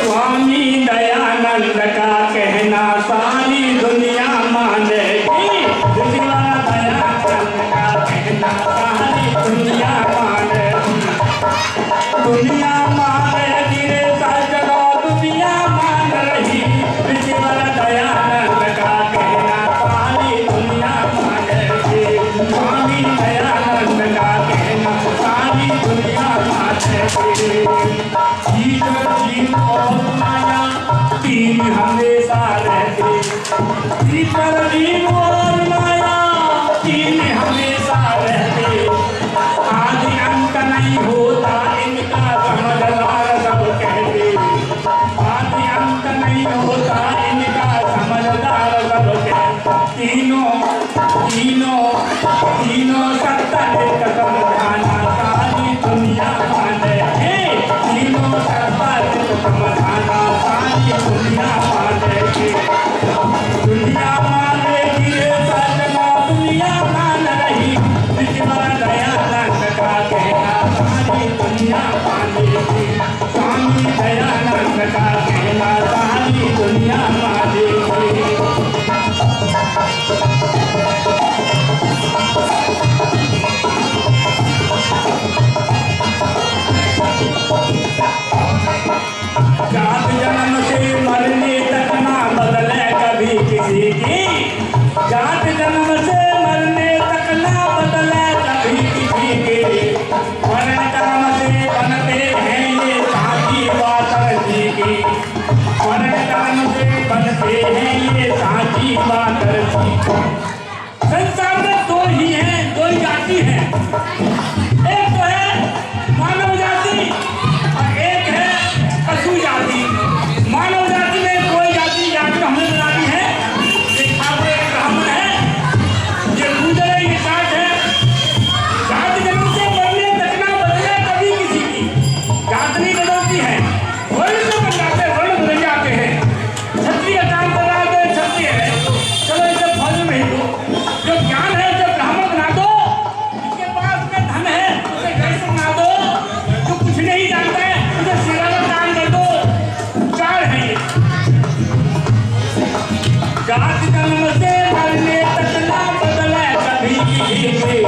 स्वामी दयानंद का कहना सारी दुनिया मानेगी। ऋषिवा दयानंद का कहना सारी दुनिया मानेगी। दुनिया मानेगी रे सजनो दुनिया मान रही। ऋषिवा दयानंद का कहना सारी दुनिया मानेगी। स्वामी दयानंद का कहना सारी दुनिया मानेगी। जीव और माया तीन हमेशा रहते। जीव और माया तीन हमेशा रहते। आदि अंत नहीं होता इनका समझदार सब कहते। आदि अंत नहीं होता इनका समझदार सब कहते। तीनों तीनों तीनों सत्ता एक समझाना सारी दुनिया माने। तीनों सत्ता एक समझाना सारी दुनिया मानेगी। दुनिया मानेगी रे सजना दुनिया मान रही। ऋषिवा दयानंद का कहना सारी दुनिया मानेगी। स्वामी दयानंद का कहना सारी दुनिया मानेगी। जात जन्म से मरने तक ना बदले कभी किसी की। जात जन्म से मरने तक ना बदले कभी किसी की। वर्ण कर्म से बनते हैं ये साची बात जी की। वर्ण कर्म से बनते हैं ये साची बात जी। संसार में दो ही हैं, दो ही जाति हैं। एक तो है मानव जाति और एक है पशु जाति। मानव जाति में कोई जाति हमने बनाई है। ये खाते ब्राह्मण है, ये गुजरे ये काट है। जात जन्म से मरने तक ना बदले कभी किसी की। जात नहीं बदलती है, वर्ण से बन जाते हैं, वर्ण बदल जाते हैं। क्षत्रिय का काम कर रहा है तो क्षत्रिय है, चलो इसे फल नहीं दो। जो ज्ञान है उसे ब्राह्मण बना दो। जिसके पास में धन है उसे वैश्य बना दो। जो कुछ नहीं जानता है उसे सेवा का काम कर दो। चार है ये। जात जन्म से मरने तक ना बदले कभी किसी की।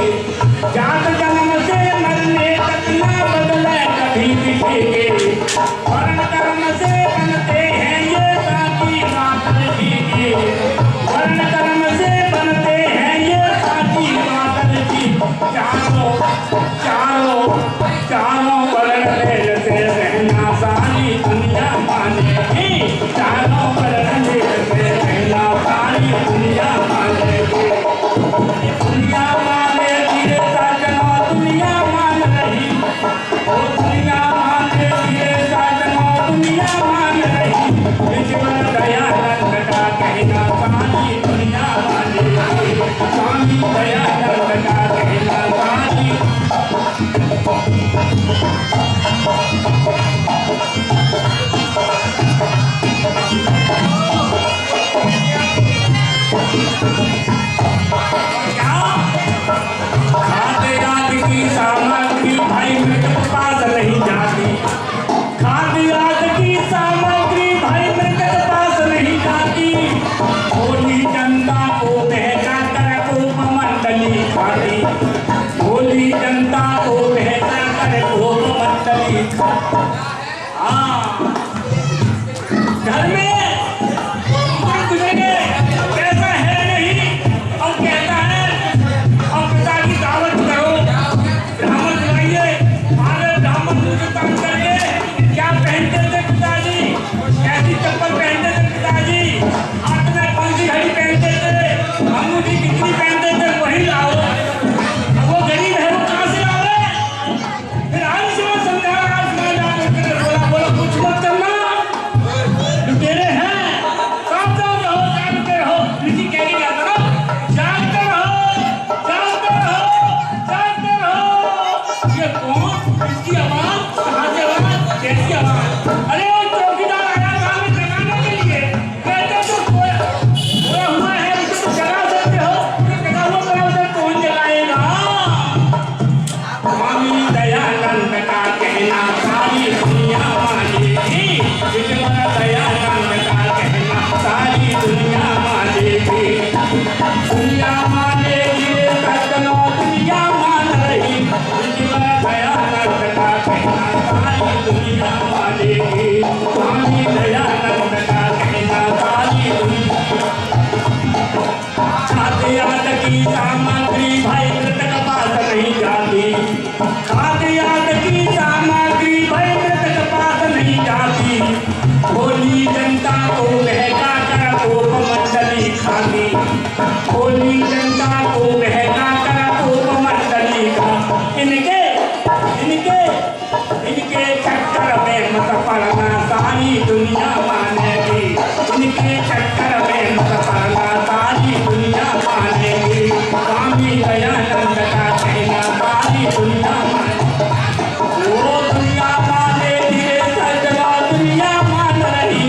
जात जन्म से मरने तक ना बदले कभी किसी की। वर्ण कर्म से बनते हैं ये साची बात जी की। वर्ण कर्म से बनते हैं ये साची बात जी। चारों चारों चारों वर्ण मेल से रहना सारी दुनिया मानेगी। चारों वर्ण मेल से रहना सारी दुनिया मानेगी। दुनिया मानेगी रे सजना दुनिया मान रही। ओ दुनिया मानेगी रे सजना दुनिया मान रही। ऋषिवा दयानंद का कहना सारी दुनिया मानेगी। स्वामी दयानंद का कहना सारी खाद्य आदि की सामग्री भाई मृतक पास नहीं जाती। खाद्य आदि की सामग्री भाई मृतक पास नहीं जाती। भोली जनता को बहका कर कोपमंडली खाती। भोली जनता को बहका कर कोपमंडली खाती। हाँ, घर में गुजरेंगे पैसा है नहीं भोली जनता को बहका कर खूब मंडली का इनके चक्कर में मत पड़ना सारी दुनिया मानेगी। इनके चक्कर में मत पड़ना सारी दुनिया मानेगी। स्वामी दयानंद का कहना सारी दुनिया मानेगी। वो दुनिया मानेगी सजवा दुनिया मान रही।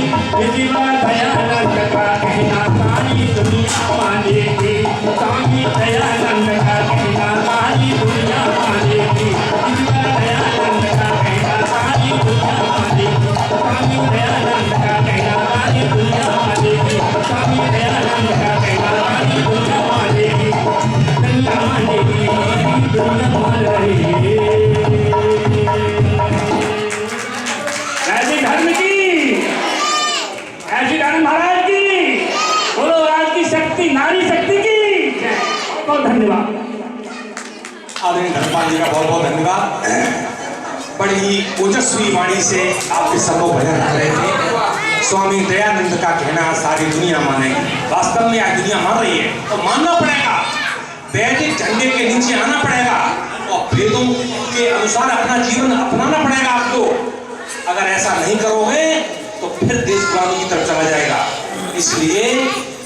शिवा दयानंद का कहना सारी दुनिया मानेगी। स्वामी दयानंद का कहना सारी दुनिया मानेगी। शिवा दयानंद का कहना सारी दुनिया मानेगी। स्वामी दयानंद का कहना सारी दुनिया मानेगी। स्वामी दयानंद का कहना सारी दुनिया मानेगी। दुनिया मानेगी, दुनिया मान रही। ऐसी धर्म की, ऐसी धर्म महाराज की, बोलो राज की शक्ति, नारी शक्ति की जय। बहुत धन्यवाद। आदरणीय धर्मपाल जी का बहुत बहुत धन्यवाद। बड़ी ही ओजस्वी वाणी से आपके सबको भजन कर रहे थे। स्वामी दयानंद का कहना सारी दुनिया मानेगी। वास्तव में आज दुनिया मान रही है तो मानना पड़ेगा। वैदिक झंडे के नीचे आना पड़ेगा और वेदों के अनुसार अपना जीवन अपनाना पड़ेगा आपको। अगर ऐसा नहीं करोगे तो फिर देश गुलामी की तरफ चला जाएगा। इसलिए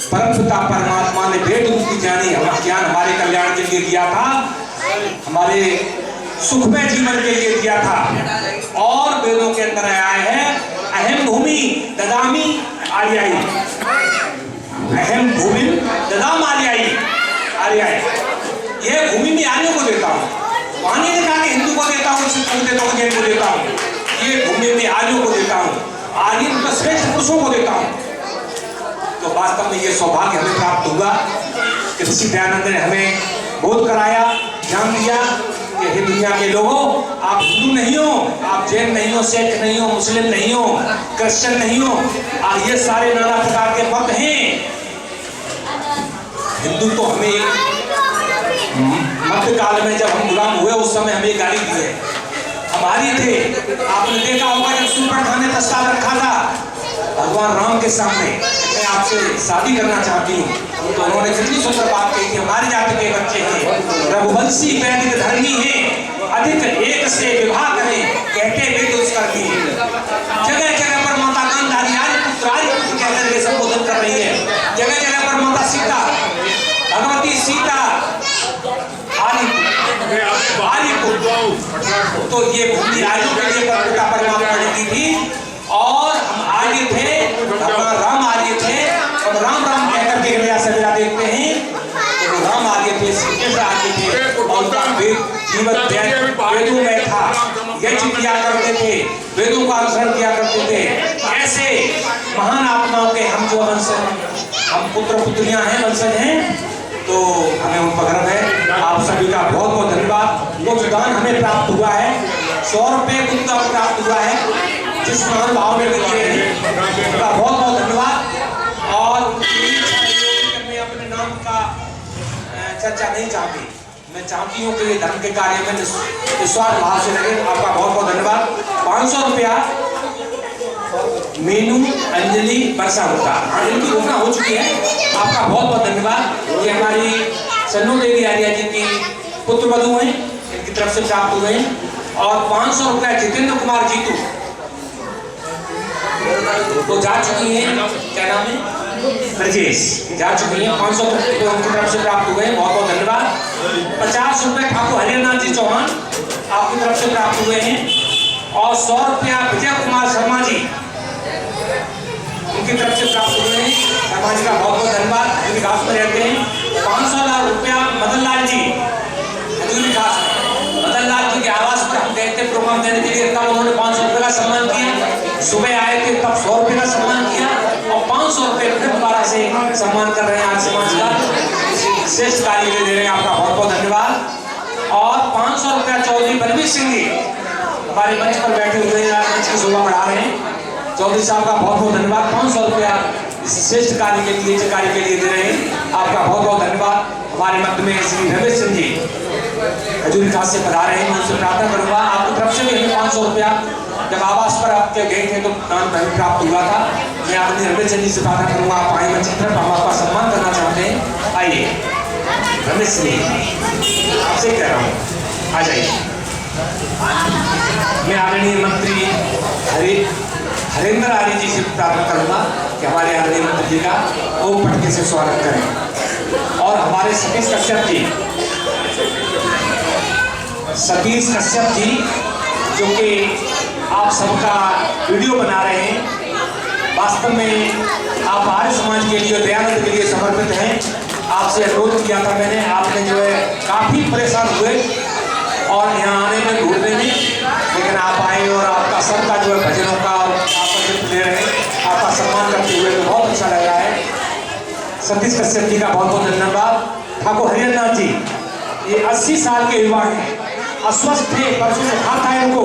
परमपिता परमात्मा ने वेद रूप की ज्ञान हमारे कल्याण के लिए दिया था, हमारे सुखमय जीवन के लिए दिया था। और वेदों के अंदर आया है अहम भूमि ददामि आर्याई। अहम भूमि ददाम आर्याई। आर्याई ये भूमि में आर्यों को देता हूँ। पानी ने कहा कि हिंदू को देता हूँ, सिख को देता हूँ, जैन को देता हूँ। ये भूमि में आर्यों को देता हूँ। आर्य मतलब श्रेष्ठ पुरुषों को देता हूँ। तो वास्तव में ये सौभाग्य हमें प्राप्त हुआ कि ऋषि दयानंद ने हमें बोध कराया, ज्ञान दिया कि हे दुनिया के लोगों, आप हिंदू नहीं हो, आप जैन नहीं हो, सिख नहीं हो, मुस्लिम नहीं हो, क्रिश्चियन नहीं हो, और ये सारे नाना प्रकार के मत हैं। हिंदू तो हमें मध्यकाल में जब हम गुलाम हुए उस समय हमें गाली दी है, हमारी थे। आपने देखा होगा जब सुपर्णखा ने प्रस्ताव रखा था भगवान राम के सामने, मैं आपसे शादी करना चाहती हूँ, तो उन्होंने कितनी सुंदर बात कही कि हमारी जाति के बच्चे हैं, रघुवंशी वैदिक धर्मी हैं, अधिक एक से विवाह करें, कहते वेद दुष्कर्मी हैं। जगह जगह पर माता गांधारी आर्य पुत्र कहकर के संबोधन कर रही है। जगह जगह पर माता सीता, भगवती सीता तो ये भूमि आर्यों के लिए परमात्मा ने दी थी। और हम आर्य थे, भगवान राम आर्य थे, और राम राम कहकर के हृदय सवेरा देखते हैं तो राम आर्य थे, श्री कृष्ण आर्य थे। और उनका जीवन वेदों में था, यज्ञ किया करते थे, वेदों का अनुसरण किया करते थे। ऐसे महान आत्माओं के हम जो वंशज, हम पुत्र पुत्रियां हैं, वंशज हैं, तो हमें उन पर गर्व है। आप सभी का बहुत बहुत धन्यवाद। वो दान हमें प्राप्त हुआ है, 100 रुपये कुछ प्राप्त हुआ है, जिस महान भाव में दिए हैं उनका बहुत बहुत धन्यवाद। और मैं अपने नाम का चर्चा नहीं चाहती, मैं चाहती हूँ कि ये धर्म के कार्य में निस्वार्थ भाव से लगे। आपका बहुत बहुत धन्यवाद। 500 रुपया मीनू अंजलि वर्षा होता, इनकी घोषणा हो चुकी है। आपका बहुत बहुत धन्यवाद। ये हमारी सन्नू देवी आर्या जी की पुत्र वधू हैं, इनकी तरफ से प्राप्त हुए हैं। और 500 रुपया जितेंद्र कुमार जीतू तो जा चुकी है, क्या नाम है, ब्रजेश, जा चुकी है। 500 रुपये उनकी तरफ से प्राप्त हुए हैं, बहुत बहुत धन्यवाद। 50 रुपये ठाकुर हरिनाथ जी चौहान आपकी तरफ से प्राप्त हुए हैं। और 100 रुपया विजय कुमार शर्मा जी उनकी तरफ से प्राप्त हुए हैं। शर्मा जी का बहुत बहुत धन्यवाद, हजूरी घास में रहते हैं। 500 रुपया मदन लाल जी हजूरी घास में, मदन लाल जी के आवास पर हम गए थे प्रोग्राम देने के लिए, तब उन्होंने 500 रुपये का सम्मान किया। सुबह आए थे तब 100 रुपये का सम्मान किया, और 500 रुपये फिर दोबारा से सम्मान कर रहे हैं आज समाज का श्रेष्ठ कार्य दे रहे हैं। आपका बहुत बहुत धन्यवाद। और 500 रुपया चौधरी बलबीर सिंह जी हमारे मंच पर बैठे हुए हैं, मंच की शोभा बढ़ा रहे हैं। चौधरी साहब का बहुत बहुत धन्यवाद। 500 रुपया इस श्रेष्ठ कार्य के लिए, कार्य के लिए दे रहे हैं। आपका बहुत बहुत धन्यवाद। हमारे मध्य में श्री रमेश सिंह जी हजूरी खास से पधारे हैं, मैं उनसे प्रार्थना करूंगा आपकी तरफ से भी हमें 500 रुपया जब आवास पर आपके गए थे तो दान प्राप्त हुआ था। मैं आदरणीय रमेश सिंह जी से प्रार्थना करूंगा, आप आए मंच की तरफ, हम आपका सम्मान करना चाहते हैं। आइए रमेश जी, आपसे कह रहा हूँ आ जाइए। मैं आदरणीय मंत्री हरेंद्र आर्य जी से प्रार्थना करूंगा कि हमारे आदरणीय मंत्री जी का ओम पटके से स्वागत करें। और हमारे सतीश कश्यप जी जो कि आप सबका वीडियो बना रहे हैं, वास्तव में आप आर्य समाज के लिए, दयानंद के लिए समर्पित हैं। आपसे अनुरोध किया था मैंने, आपने जो है काफ़ी परेशान हुए और यहाँ आने में ढूंढने में, लेकिन आप आए और आपका सबका जो है भजनों का आपका ले रहे हैं, आपका सम्मान करते हुए तो बहुत अच्छा लग रहा है। सतीश कश्यप जी का बहुत बहुत धन्यवाद। ठाकुर हरिहर नाथ जी, ये 80 साल के युवा हैं, अस्वस्थ थे, परसों से बुखार था इनको।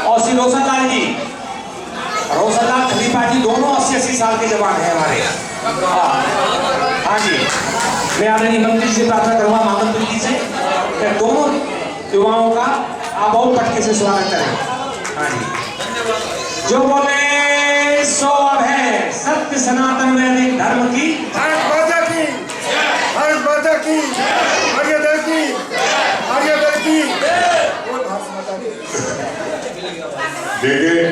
और श्री रोशनलाल जी, रोशनलाल खलीफा जी, दोनों 80 साल के जवान हैं हमारे। हाँ जी, मैं आदरणीय मंत्री से प्रार्थना करूँगा, महामंत्री जी से, कि दोनों युवाओं का आप और पटके से स्वागत करें। हाँ जी, जो बोले सो अब है, सत्य सनातन वैदिक धर्म की देखिए,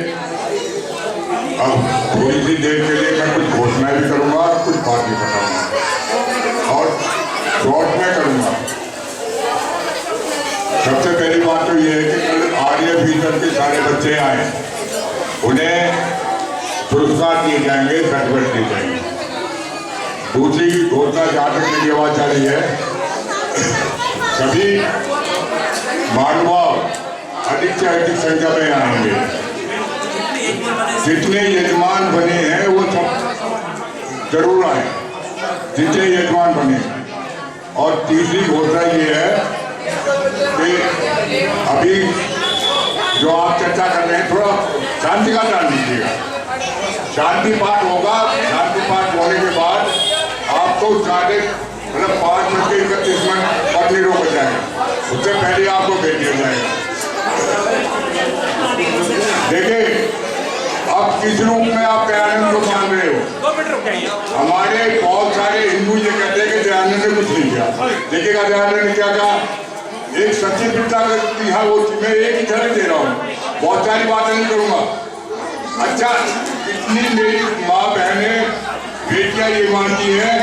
अब थोड़ी सी देर के लिए मैं कुछ घोषणाएं भी करूंगा और कुछ बात भी बताऊंगा और शॉर्ट में करूंगा। सबसे पहली बात तो ये है कि कल आर्य भीतर के सारे बच्चे आए, उन्हें पुरस्कार दिए जाएंगे, सर्टिफिकेट दिए जाएंगे। दूसरी घोषणा जहाँ तक मेरी आवाज जा रही है, सभी महानुभाव अधिक से अधिक संख्या में आएंगे। जितने यजमान बने हैं वो सब जरूर आए, जितने यजमान बने। और तीसरी घोषणा ये है कि अभी जो आप चर्चा कर रहे हैं, थोड़ा शांति का ध्यान दीजिएगा। शांति पाठ होगा, शांति पाठ होने के बाद आपको 5:31 पटनी रोक जाएगा, उससे पहले आपको भेज दिया जाएगा। देखिए, अब किस रूप में आप दयानंद को मान रहे हो? हमारे बहुत सारे हिंदू ये कहते हैं कि दयानंद ने कुछ नहीं किया। देखिएगा दयानंद ने क्या कहा, एक सच्ची पिता की, हाँ वो मैं एक ही तरह दे रहा हूँ, बहुत सारी बातें नहीं करूँगा। अच्छा, इतनी मेरी माँ बहनें बेटियाँ ये मानती हैं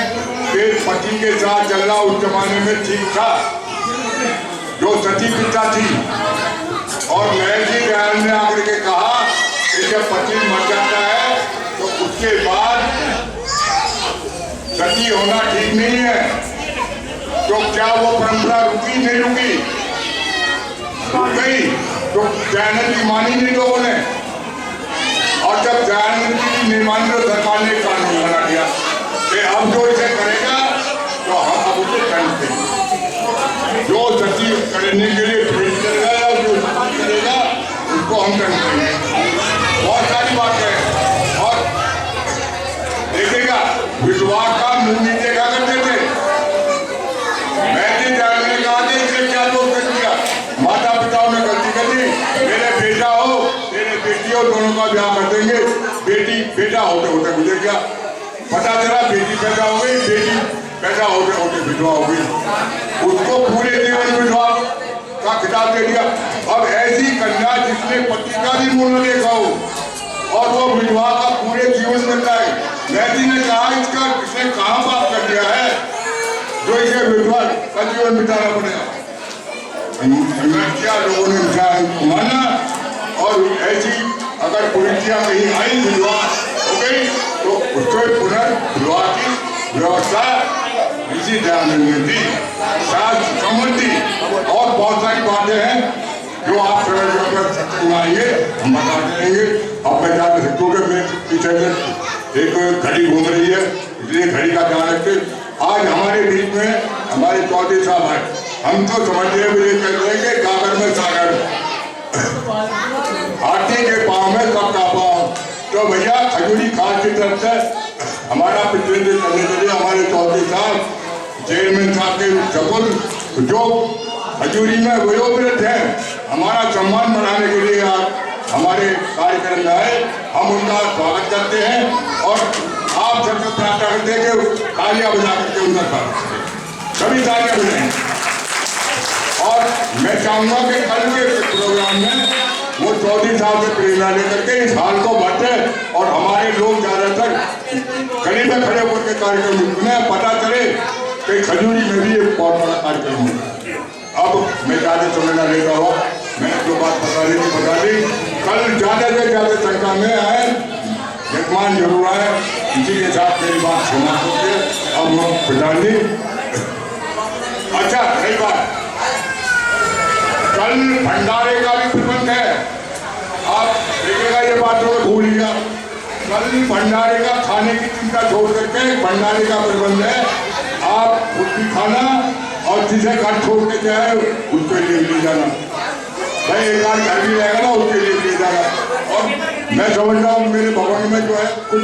कि पति के साथ चलना उस जमाने में ठीक था, जो सच्ची पिता थी। और महर्षि दयानंद ने आकर के कहा कि जब पति मर जाता है तो उसके बाद सती होना ठीक नहीं है। तो क्या वो परंपरा रुकी? नहीं रुकी, रुक गई। तो दयानंद की मानी नहीं लोगों ने, और जब दयानंद की नहीं मानी तो सरकार ने कानून बना दिया कि अब जो इसे करेगा तो हम अब उसे करते हैं। जो सती करने के लिए प्रेरित करेगा या जो सती करेगा उसको हम करते हैं। बहुत सारी बातें हैं। और देखिएगा, विधवा का मुंह नहीं देखा करते थे। मैंने जानने कहा कि इसे क्या दोष कर दिया, माता पिताओं ने गलती कर दी, मेरे बेटा हो तेरे बेटी हो, दोनों का ब्याह कर देंगे। बेटी बेटा होते होते गुजर गया, पता चला बेटी पैदा हो गई, बेटी पैदा होते होते विधवा हो गई, उसको पूरे जीवन विधवा का खिताब दे दिया। अब ऐसी कन्या जिसने पति का भी मुंह न देखा हो और वो विधवा का पूरे जीवन करता है, मैथी ने कहा इसका इसने कहाँ पाप कर दिया है जो इसे विधवा का जीवन बिताना पड़ेगा। क्या लोगों ने माना, और ऐसी अगर पुलिसिया कहीं आई विधवा हो गई तो उसको पुनर्विवाह की व्यवस्था इसी दयानंद ने दी, सम्मति। और बहुत सारी बातें हैं जो आप सुनाएंगे, हम बता देंगे। अब मैं जान सकता हूँ कि मैं पीछे से एक घड़ी घूम रही है, इसलिए घड़ी का ध्यान रखते। आज हमारे बीच में हमारे चौधरी साहब हैं, हम तो समझते हैं ये कहते हैं कि गागर में सागर, हाथी के पाँव में सबका पाँव। तो भैया खजूरी खास की तरफ से हमारा प्रतिनिधित्व करने के लिए हमारे चौधरी साहब चेयरमैन साहब के सपुत्र जो खजूरी में वयोवृद्ध हैं, हमारा सम्मान बढ़ाने के लिए आज हमारे कार्यक्रम में आए, हम उनका स्वागत करते हैं और आप सबसे प्रार्थना करते हैं कि तालियां बजा करके सुंदर था, सभी तालियां बजाएं। और मैं चाहूंगा कि कल के प्रोग्राम में वो चौधरी साहब से प्रेरणा लेकर के इस हाल को बांटे और हमारे लोग ज्यादातर गली में खड़े होकर के कार्यक्रम सुने, पता चले कि खजूरी में भी एक बहुत बड़ा कार्यक्रम होगा। अब मैं ज्यादा समय न लेता हुआ मैंने जो बात बता दी, कल ज्यादा से ज्यादा संख्या में आए, यजमान जरूर आए, इसी के साथ मेरी बात समाप्त होती है। अब प्रधान जी, अच्छा सही बात, कल भंडारे का भी प्रबंध है, आप देखिएगा ये बात तो भूलिएगा। कल भंडारे का खाने की चिंता छोड़ करके भंडारे का प्रबंध है, आप खुद भी खाना और जिसे घर छोड़ के जाए उसके लिए ले जाना, भाई एक बार घर भी रहेगा ना उसके लिए ले जाना। और मैं समझ रहा हूँ मेरे भवन में जो है कुछ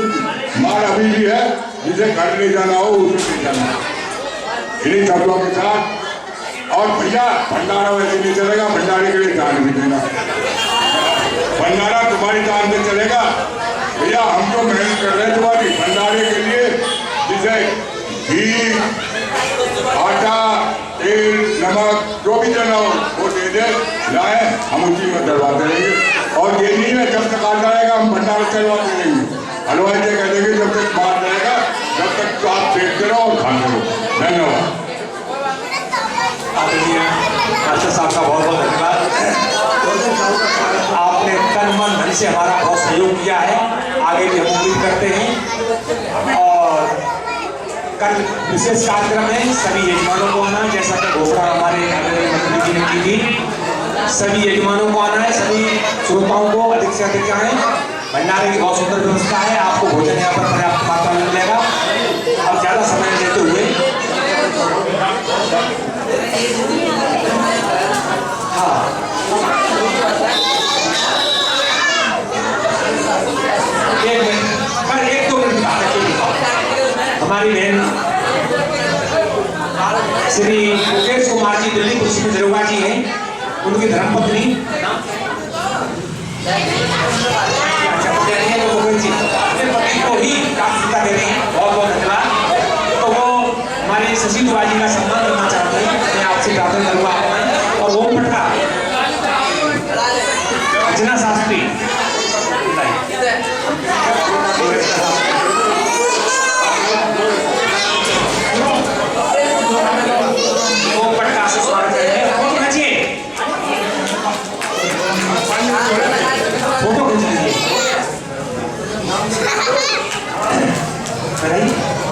माल अभी भी है, जिसे घर ले जाना हो उसे ले जाना। इन्हीं शब्दों के साथ, और भैया भंडारा वैसे नहीं चलेगा, भंडारे के लिए दान भी देना, भंडारा तुम्हारी दान से चलेगा। भैया हम तो मेहनत कर रहे हैं तुम्हारी भंडारे के लिए, जिसे घी, आटा, तेल, नमक जो भी देना हो वो दे दे, लाए हम उसी में डलवा देंगे। और ये नहीं है जब तक आता रहेगा हम भंडारा चलवा देंगे, हलवाई से कह देंगे जब तक बाहर रहेगा जब तक तो आप देखते रहो और खाते रहो। धन्यवाद। मास्टर साहब का बहुत बहुत धन्यवाद। आपने तन मन धन से हमारा बहुत सहयोग किया है, आगे भी हम उम्मीद करते हैं। और कल विशेष कार्यक्रम है, सभी यजमानों को आना, जैसा कि घोषणा हमारे मंत्री जी ने की थी, सभी यजमानों को आना है, सभी श्रोताओं को अधिक से अधिक आए। भंडारे की बहुत सुंदर व्यवस्था है, आपको भोजन यहाँ पर पर्याप्त मात्रा में मिलेगा। अब ज़्यादा समय लेते हुए एक दो मिनट बात हमारी बहन श्री मुकेश कुमार जी दिल्ली पुलिस में दरोगा जी हैं, उनकी धर्मपत्नी